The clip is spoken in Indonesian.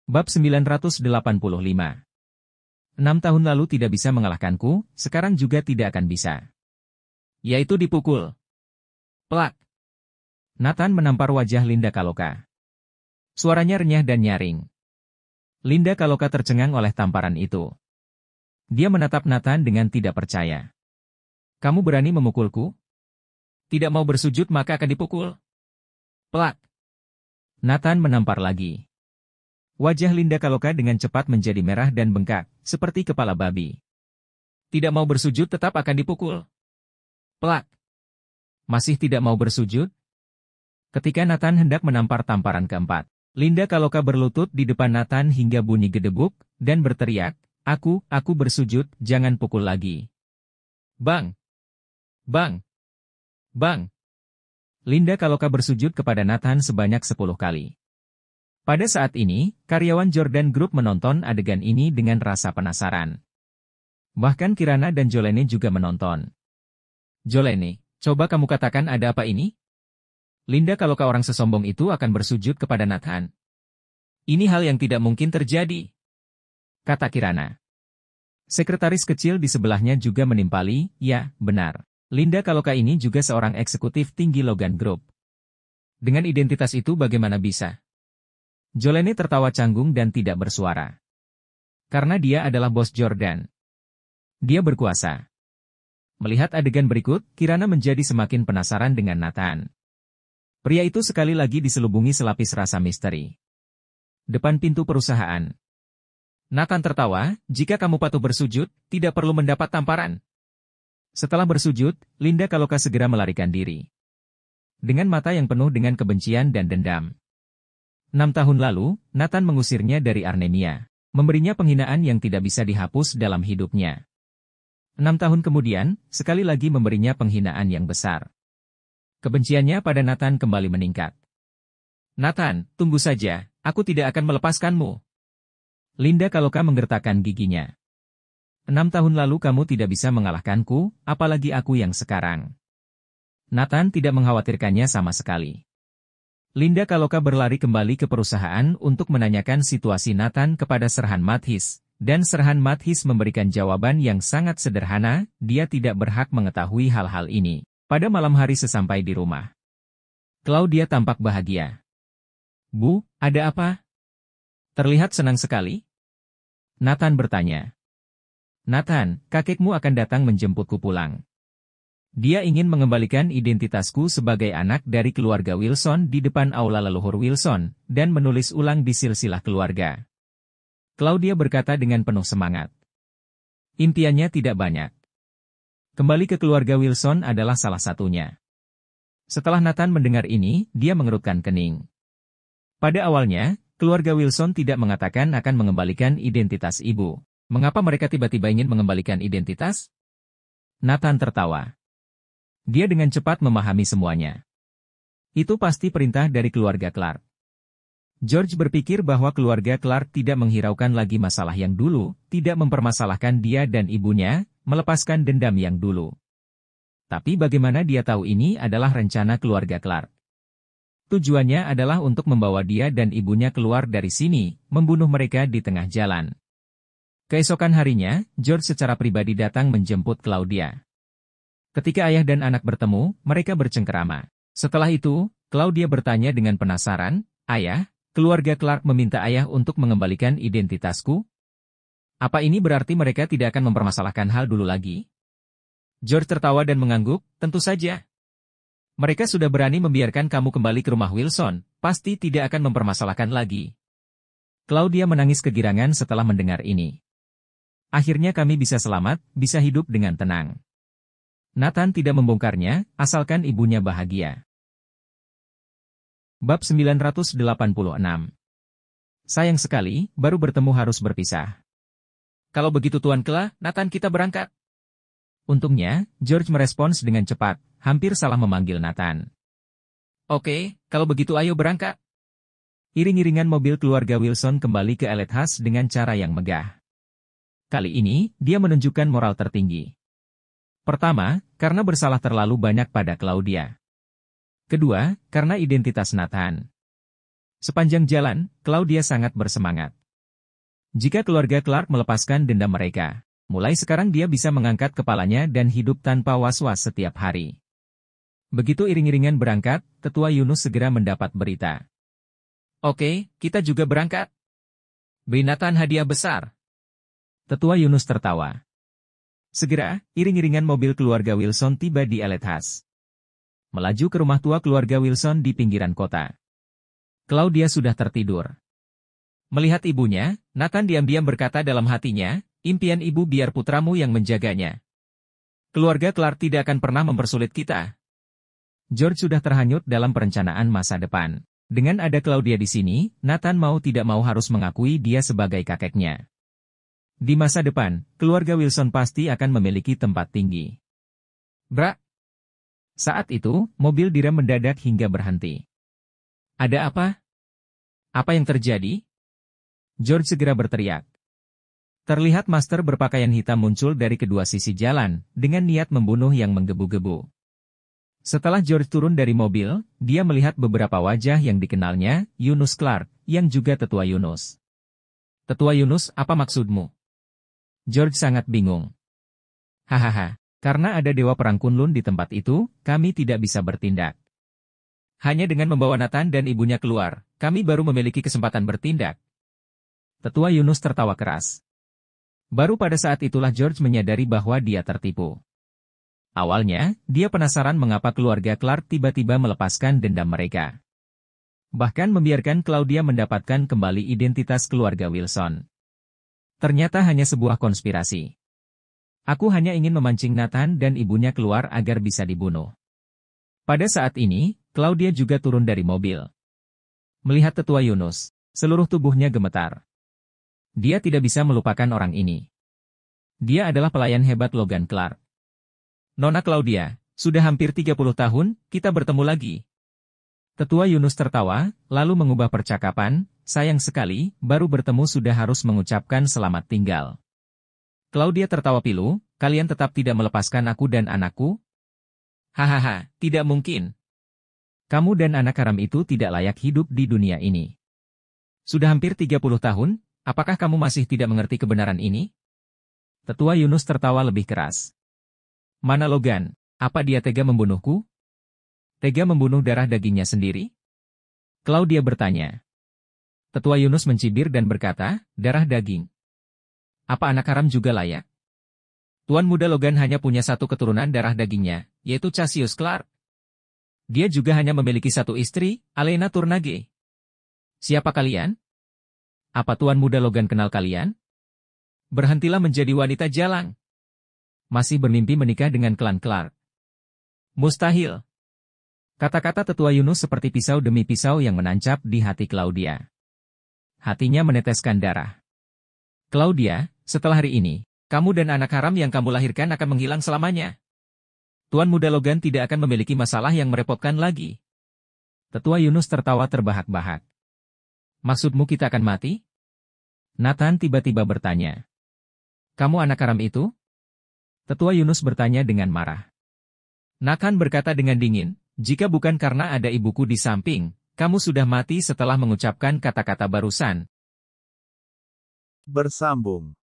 Bab 985. 6 tahun lalu tidak bisa mengalahkanku, sekarang juga tidak akan bisa. Yaitu dipukul. Plak. Nathan menampar wajah Linda Kaloka. Suaranya renyah dan nyaring. Linda Kaloka tercengang oleh tamparan itu. Dia menatap Nathan dengan tidak percaya. Kamu berani memukulku? Tidak mau bersujud maka akan dipukul. Plak. Nathan menampar lagi. Wajah Linda Kaloka dengan cepat menjadi merah dan bengkak, seperti kepala babi. Tidak mau bersujud tetap akan dipukul. Plak. Masih tidak mau bersujud? Ketika Nathan hendak menampar tamparan keempat, Linda Kaloka berlutut di depan Nathan hingga bunyi gedebuk, dan berteriak, aku bersujud, jangan pukul lagi. Bang! Bang! Bang! Linda Kaloka bersujud kepada Nathan sebanyak 10 kali. Pada saat ini, karyawan Jordan Group menonton adegan ini dengan rasa penasaran. Bahkan Kirana dan Jolene juga menonton. Jolene, coba kamu katakan ada apa ini? Linda Kaloka orang sesombong itu akan bersujud kepada Nathan. Ini hal yang tidak mungkin terjadi, kata Kirana. Sekretaris kecil di sebelahnya juga menimpali, ya, benar. Linda Kaloka ini juga seorang eksekutif tinggi Logan Group. Dengan identitas itu bagaimana bisa? Jolene tertawa canggung dan tidak bersuara. Karena dia adalah bos Jordan. Dia berkuasa. Melihat adegan berikut, Kirana menjadi semakin penasaran dengan Nathan. Pria itu sekali lagi diselubungi selapis rasa misteri. Depan pintu perusahaan. Nathan tertawa, jika kamu patuh bersujud, tidak perlu mendapat tamparan. Setelah bersujud, Linda Kaloka segera melarikan diri. Dengan mata yang penuh dengan kebencian dan dendam. 6 tahun lalu, Nathan mengusirnya dari Arnemia, memberinya penghinaan yang tidak bisa dihapus dalam hidupnya. 6 tahun kemudian, sekali lagi memberinya penghinaan yang besar. Kebenciannya pada Nathan kembali meningkat. Nathan, tunggu saja, aku tidak akan melepaskanmu. Linda Kaloka menggertakkan giginya. 6 tahun lalu kamu tidak bisa mengalahkanku, apalagi aku yang sekarang. Nathan tidak mengkhawatirkannya sama sekali. Linda Kaloka berlari kembali ke perusahaan untuk menanyakan situasi Nathan kepada Serhan Mathis, dan Serhan Mathis memberikan jawaban yang sangat sederhana, dia tidak berhak mengetahui hal-hal ini. Pada malam hari sesampai di rumah, Claudia tampak bahagia. Bu, ada apa? Terlihat senang sekali. Nathan bertanya. Nathan, kakekmu akan datang menjemputku pulang. Dia ingin mengembalikan identitasku sebagai anak dari keluarga Wilson di depan aula leluhur Wilson, dan menulis ulang di silsilah keluarga. Claudia berkata dengan penuh semangat. Impiannya tidak banyak. Kembali ke keluarga Wilson adalah salah satunya. Setelah Nathan mendengar ini, dia mengerutkan kening. Pada awalnya, keluarga Wilson tidak mengatakan akan mengembalikan identitas ibu. Mengapa mereka tiba-tiba ingin mengembalikan identitas? Nathan tertawa. Dia dengan cepat memahami semuanya. Itu pasti perintah dari keluarga Clark. George berpikir bahwa keluarga Clark tidak menghiraukan lagi masalah yang dulu, tidak mempermasalahkan dia dan ibunya, melepaskan dendam yang dulu. Tapi bagaimana dia tahu ini adalah rencana keluarga Clark? Tujuannya adalah untuk membawa dia dan ibunya keluar dari sini, membunuh mereka di tengah jalan. Keesokan harinya, George secara pribadi datang menjemput Claudia. Ketika ayah dan anak bertemu, mereka bercengkerama. Setelah itu, Claudia bertanya dengan penasaran, Ayah, keluarga Clark meminta ayah untuk mengembalikan identitasku? Apa ini berarti mereka tidak akan mempermasalahkan hal dulu lagi? George tertawa dan mengangguk, tentu saja. Mereka sudah berani membiarkan kamu kembali ke rumah Wilson, pasti tidak akan mempermasalahkan lagi. Claudia menangis kegirangan setelah mendengar ini. Akhirnya kami bisa selamat, bisa hidup dengan tenang. Nathan tidak membongkarnya, asalkan ibunya bahagia. Bab 986. Sayang sekali, baru bertemu harus berpisah. Kalau begitu Tuan Kela, Nathan kita berangkat. Untungnya, George merespons dengan cepat, hampir salah memanggil Nathan. Oke, kalau begitu ayo berangkat. Iring-iringan mobil keluarga Wilson kembali ke Elite House dengan cara yang megah. Kali ini, dia menunjukkan moral tertinggi. Pertama, karena bersalah terlalu banyak pada Claudia. Kedua, karena identitas Nathan. Sepanjang jalan, Claudia sangat bersemangat. Jika keluarga Clark melepaskan dendam mereka, mulai sekarang dia bisa mengangkat kepalanya dan hidup tanpa was-was setiap hari. Begitu iring-iringan berangkat, Tetua Yunus segera mendapat berita. Oke, kita juga berangkat. Beri Nathan hadiah besar. Tetua Yunus tertawa. Segera, iring-iringan mobil keluarga Wilson tiba di Elethas. Melaju ke rumah tua keluarga Wilson di pinggiran kota. Claudia sudah tertidur. Melihat ibunya, Nathan diam-diam berkata dalam hatinya, impian ibu biar putramu yang menjaganya. Keluarga Clark tidak akan pernah mempersulit kita. George sudah terhanyut dalam perencanaan masa depan. Dengan ada Claudia di sini, Nathan mau tidak mau harus mengakui dia sebagai kakeknya. Di masa depan, keluarga Wilson pasti akan memiliki tempat tinggi. Brak! Saat itu, mobil direm mendadak hingga berhenti. Ada apa? Apa yang terjadi? George segera berteriak. Terlihat Master berpakaian hitam muncul dari kedua sisi jalan, dengan niat membunuh yang menggebu-gebu. Setelah George turun dari mobil, dia melihat beberapa wajah yang dikenalnya, Yunus Clark, yang juga Tetua Yunus. Tetua Yunus, apa maksudmu? George sangat bingung. Hahaha, karena ada Dewa Perang Kunlun di tempat itu, kami tidak bisa bertindak. Hanya dengan membawa Nathan dan ibunya keluar, kami baru memiliki kesempatan bertindak. Tetua Yunus tertawa keras. Baru pada saat itulah George menyadari bahwa dia tertipu. Awalnya, dia penasaran mengapa keluarga Clark tiba-tiba melepaskan dendam mereka. Bahkan membiarkan Claudia mendapatkan kembali identitas keluarga Wilson. Ternyata hanya sebuah konspirasi. Aku hanya ingin memancing Nathan dan ibunya keluar agar bisa dibunuh. Pada saat ini, Claudia juga turun dari mobil. Melihat Tetua Yunus, seluruh tubuhnya gemetar. Dia tidak bisa melupakan orang ini. Dia adalah pelayan hebat Logan Clark. Nona Claudia, sudah hampir 30 tahun, kita bertemu lagi. Tetua Yunus tertawa, lalu mengubah percakapan, sayang sekali, baru bertemu sudah harus mengucapkan selamat tinggal. Claudia tertawa pilu, kalian tetap tidak melepaskan aku dan anakku? Hahaha, tidak mungkin. Kamu dan anak haram itu tidak layak hidup di dunia ini. Sudah hampir 30 tahun, apakah kamu masih tidak mengerti kebenaran ini? Tetua Yunus tertawa lebih keras. Mana Logan, apa dia tega membunuhku? Tega membunuh darah dagingnya sendiri? Claudia bertanya. Tetua Yunus mencibir dan berkata, darah daging. Apa anak haram juga layak? Tuan muda Logan hanya punya satu keturunan darah dagingnya, yaitu Cassius Clark. Dia juga hanya memiliki satu istri, Alena Turnage. Siapa kalian? Apa Tuan muda Logan kenal kalian? Berhentilah menjadi wanita jalang. Masih bermimpi menikah dengan klan Clark. Mustahil. Kata-kata Tetua Yunus seperti pisau demi pisau yang menancap di hati Claudia. Hatinya meneteskan darah. Claudia, setelah hari ini, kamu dan anak haram yang kamu lahirkan akan menghilang selamanya. Tuan muda Logan tidak akan memiliki masalah yang merepotkan lagi. Tetua Yunus tertawa terbahak-bahak. Maksudmu kita akan mati? Nathan tiba-tiba bertanya. Kamu anak haram itu? Tetua Yunus bertanya dengan marah. Nathan berkata dengan dingin, jika bukan karena ada ibuku di samping, kamu sudah mati setelah mengucapkan kata-kata barusan. Bersambung.